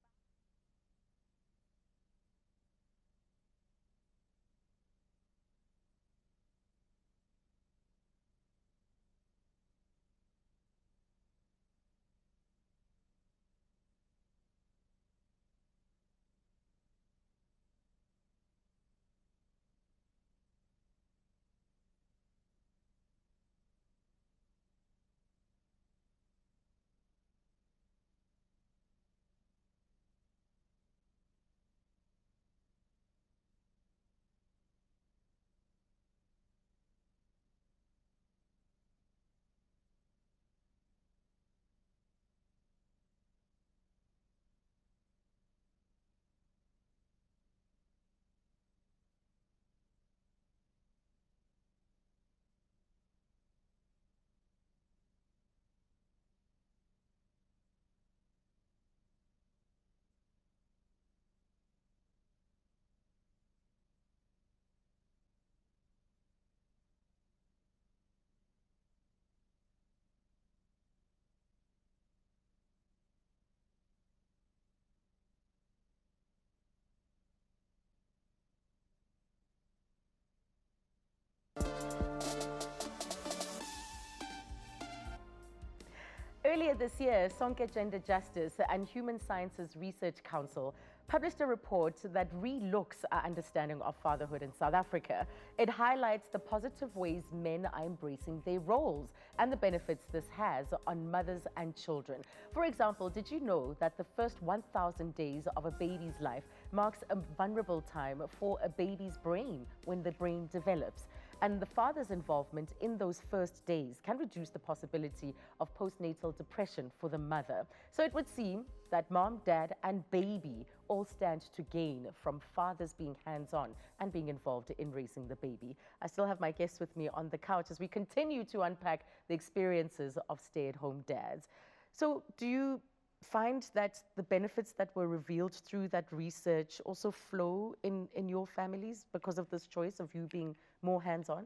Earlier this year, Sonke Gender Justice and Human Sciences Research Council published a report that relooks our understanding of fatherhood in South Africa. It highlights the positive ways men are embracing their roles and the benefits this has on mothers and children. For example, did you know that the first 1,000 days of a baby's life marks a vulnerable time for a baby's brain when the brain develops? And the father's involvement in those first days can reduce the possibility of postnatal depression for the mother. So it would seem that mom, dad, and baby all stand to gain from fathers being hands-on and being involved in raising the baby. I still have my guests with me on the couch as we continue to unpack the experiences of stay-at-home dads. So do you find that the benefits that were revealed through that research also flow in your families because of this choice of you being more hands-on?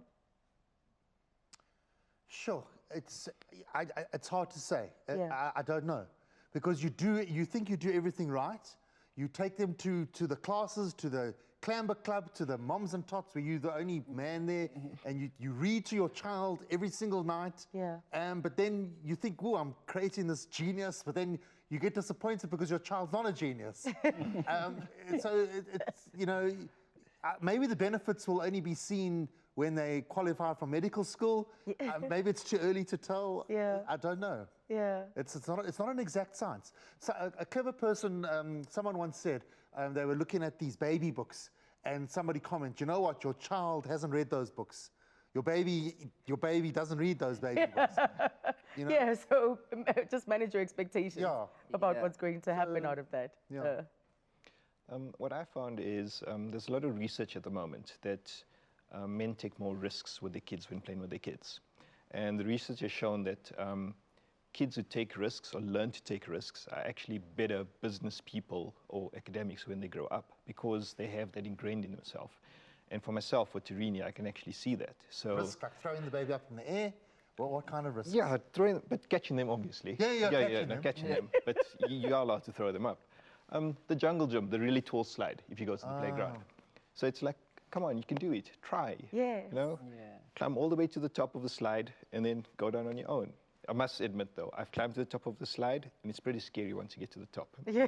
Sure, it's hard to say. Yeah. I don't know, because you think you do everything right. You take them to the classes, to the clamber club, to the moms and tots where you're the only man there, and you read to your child every single night. Yeah. But then you think, oh, I'm creating this genius, but then you get disappointed because your child's not a genius. So it's, you know, maybe the benefits will only be seen when they qualify for medical school. Maybe it's too early to tell. Yeah. I don't know. Yeah. It's not an exact science. So a clever person, someone once said, they were looking at these baby books, and somebody commented, you know what, your child hasn't read those books. Your baby doesn't read those baby books. You know? Yeah, so just manage your expectations about Yeah. what's going to happen out of that. Yeah. What I found is there's a lot of research at the moment that men take more risks with their kids when playing with their kids. And the research has shown that kids who take risks or learn to take risks are actually better business people or academics when they grow up, because they have that ingrained in themselves. And for myself, for Tarini, I can actually see that. So Risk, like throwing the baby up in the air. What kind of risk? yeah, but catching them, obviously. Catching them. But you are allowed to throw them up. The jungle jump, the really tall slide, if you go to the playground. So it's like, come on, you can do it. Try. Yes. You know? Yeah. Climb all the way to the top of the slide and then go down on your own. I must admit, though, I've climbed to the top of the slide, and it's pretty scary once you get to the top. Yeah,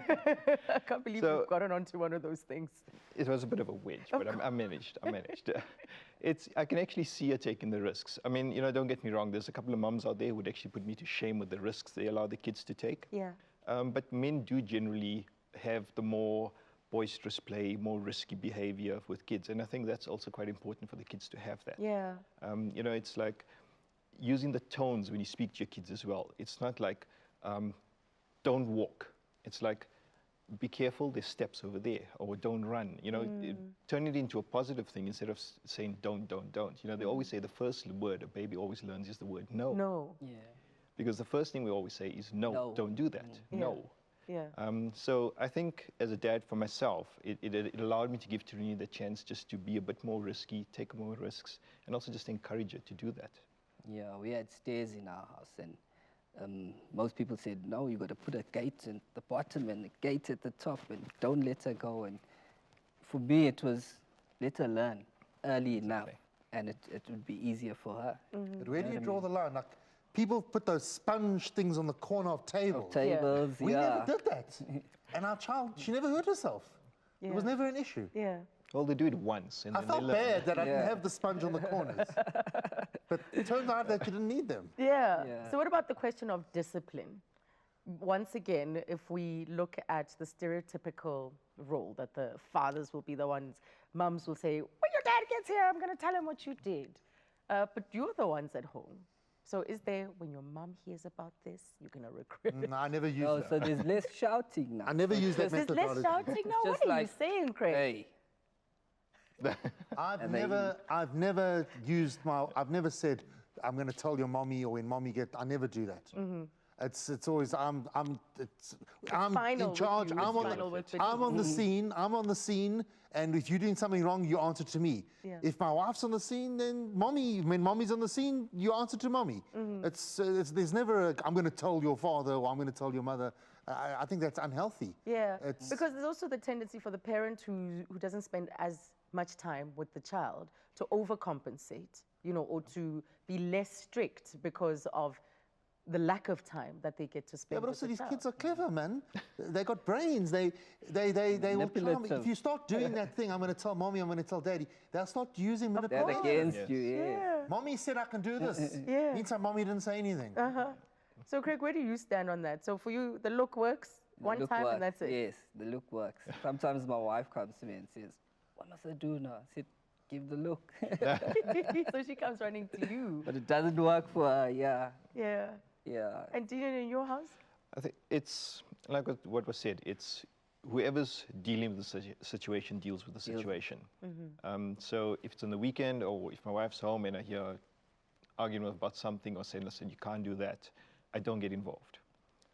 I can't believe So- you've gotten onto one of those things. It was a bit of a wedge, but I managed. I can actually see her taking the risks. I mean, you know, don't get me wrong. There's a couple of mums out there who would actually put me to shame with the risks they allow the kids to take. Yeah. But men do generally have the more boisterous play, more risky behavior with kids. And I think that's also quite important for the kids to have that. Yeah. You know, it's like using the tones when you speak to your kids as well. It's not like, don't walk. It's like, be careful, there's steps over there, or don't run. You know, turn it into a positive thing instead of saying don't. You know, they always say the first word a baby always learns is the word no. No. Yeah. Because the first thing we always say is no, No. don't do that, no. Yeah. So I think as a dad for myself, it allowed me to give Tarini the chance just to be a bit more risky, take more risks, and also just encourage her to do that. Yeah, we had stairs in our house, and most people said, no, you got to put a gate at the bottom and a gate at the top, and don't let her go. And for me, it was let her learn early enough, and it would be easier for her. But where do you draw the line? Like, people put those sponge things on the corner of tables. Tables, We yeah. never did that. And our child, she never hurt herself. It was Yeah. never an issue. Yeah. Well, they do it once, and I then felt they learn. bad that I didn't Yeah. have the sponge on the corners. But it turns out that you didn't need them. Yeah. Yeah. So what about the question of discipline? Once again, if we look at the stereotypical role that the fathers will be the ones, mums will say, when your dad gets here, I'm going to tell him what you did. But you're the ones at home. So is there, when your mum hears about this, you're going to regret it? No, I never used Oh, that. so there's less shouting now. I never used that There's methodology. less shouting now? just What are you like, saying, Craig? Hey, I've And they never said, I'm going to tell your mommy, or when mommy I never do that. It's always, I'm final in with charge. you. I'm It's final with the I'm on the scene. I'm on the scene. And if you're doing something wrong, you answer to me. Yeah. If my wife's on the scene, then when mommy's on the scene, you answer to mommy. There's never I'm going to tell your father, or I'm going to tell your mother. I think that's unhealthy. Yeah, It's- because there's also the tendency for the parent who doesn't spend as much time with the child to overcompensate, you know, or to be less strict because of the lack of time that they get to spend Yeah, but with also the these child. kids are clever, man. They got brains. They will try. Manipulative. If you start doing that thing, I'm going to tell mommy, I'm going to tell daddy, they'll start using That manipulation. against Yes. you, yes. Yeah. Mommy said I can do this. Yeah. Meantime, mommy didn't say anything. So, Craig, where do you stand on that? So, for you, the look works The one look time works, and that's it. Yes, the look works. Sometimes my wife comes to me and says, "What must I do now?" I said, "Give the look." So she comes running to you. But it doesn't work for her, yeah. Yeah. Yeah. And Dean, in your house? I think it's like what was said. It's whoever's dealing with the situation deals with the situation. So if it's on the weekend or if my wife's home and I hear arguing about something or saying, listen, you can't do that, I don't get involved.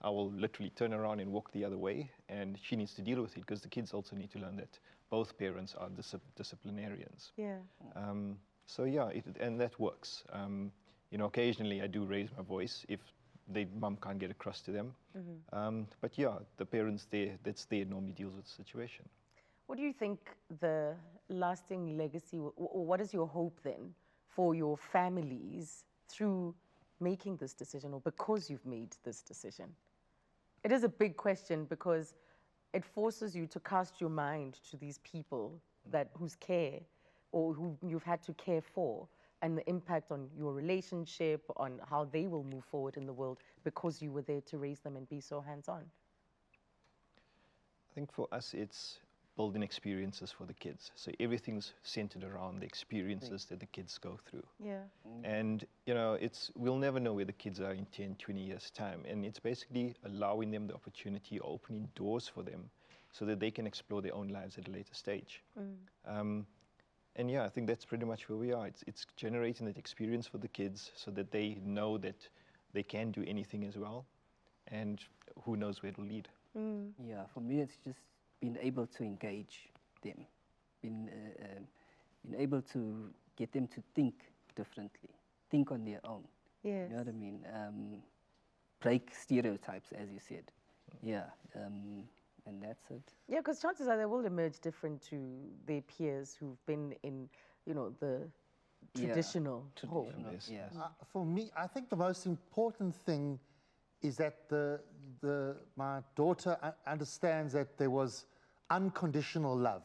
I will literally turn around and walk the other way, and she needs to deal with it because the kids also need to learn that both parents are disciplinarians. Yeah. So yeah, and that works. You know, occasionally I do raise my voice if mum can't get across to them. But yeah, the parents that's there normally deals with the situation. What do you think the lasting legacy, or what is your hope then for your families through making this decision or because you've made this decision? It is a big question because it forces you to cast your mind to these people whose care or who you've had to care for, and the impact on your relationship, on how they will move forward in the world because you were there to raise them and be so hands-on. I think for us, it's building experiences for the kids. So everything's centered around the experiences that the kids go through. Yeah. And, you know, we'll never know where the kids are in 10, 20 years' time. And it's basically allowing them the opportunity, opening doors for them so that they can explore their own lives at a later stage. And yeah, I think that's pretty much where we are. It's generating that experience for the kids so that they know that they can do anything as well. And who knows where it'll lead. Yeah, for me, it's just being able to engage them, being able to get them to think differently, think on their own. Yes. You know what I mean? Break stereotypes, as you said. Yeah, and that's it. Yeah, because chances are they will emerge different to their peers who've been in, you know, the traditional home. Yes. For me, I think the most important thing is that my daughter understands that there was unconditional love.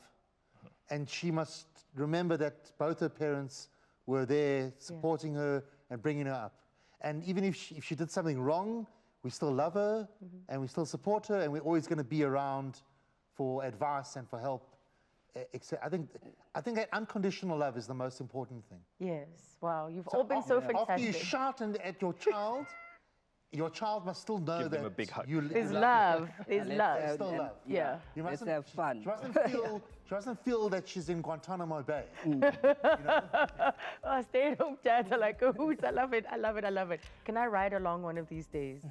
And she must remember that both her parents were there supporting her and bringing her up. And even if she did something wrong, we still love her and we still support her, and we're always going to be around for advice and for help. I think that unconditional love is the most important thing. Yes. Wow, you've all been so fantastic. After you shout at your child must still know Give that them a big hug. There's love. There's love. There's still love. Yeah. You Let's have fun. She mustn't feel that she's in Guantanamo Bay. Oh, stay-at-home dads are like, oh, I love it, I love it, I love it. Can I ride along one of these days?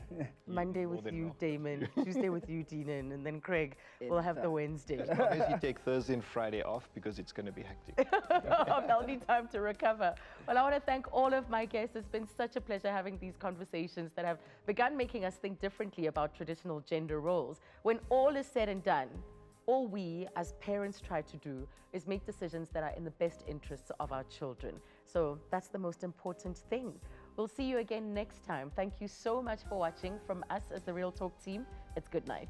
Monday with than you, welcome. Damon. Tuesday with you, Deanan. And then Craig, we'll have the Wednesday. As long as you take Thursday and Friday off because it's going to be hectic. They'll need time to recover. Well, I want to thank all of my guests. It's been such a pleasure having these conversations that have begun making us think differently about traditional gender roles. When all is said and done, all we as parents try to do is make decisions that are in the best interests of our children. So that's the most important thing. We'll see you again next time. Thank you so much for watching. From us as the Real Talk team, it's good night.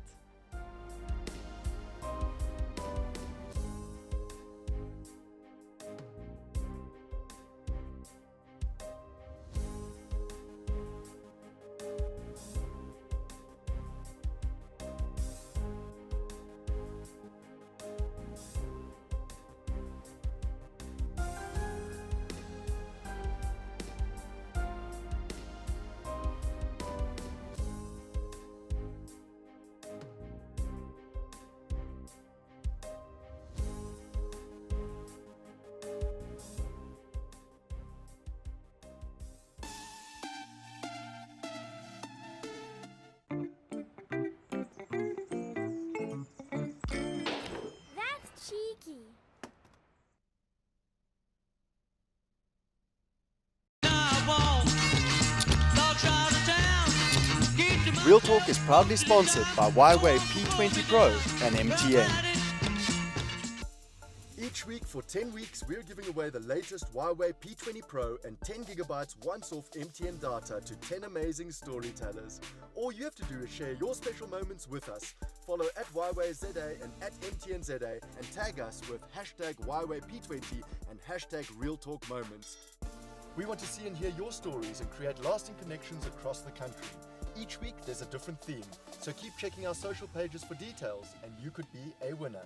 That's cheeky. Real Talk is proudly sponsored by Y-Way P20 Pro and MTN. Eat Each week for 10 weeks, we're giving away the latest Huawei P20 Pro and 10 gigabytes once-off MTN data to 10 amazing storytellers. All you have to do is share your special moments with us. Follow at Huawei ZA and at MTN ZA and tag us with hashtag Huawei P20 and hashtag Real Talk Moments. We want to see and hear your stories and create lasting connections across the country. Each week there's a different theme, so keep checking our social pages for details and you could be a winner.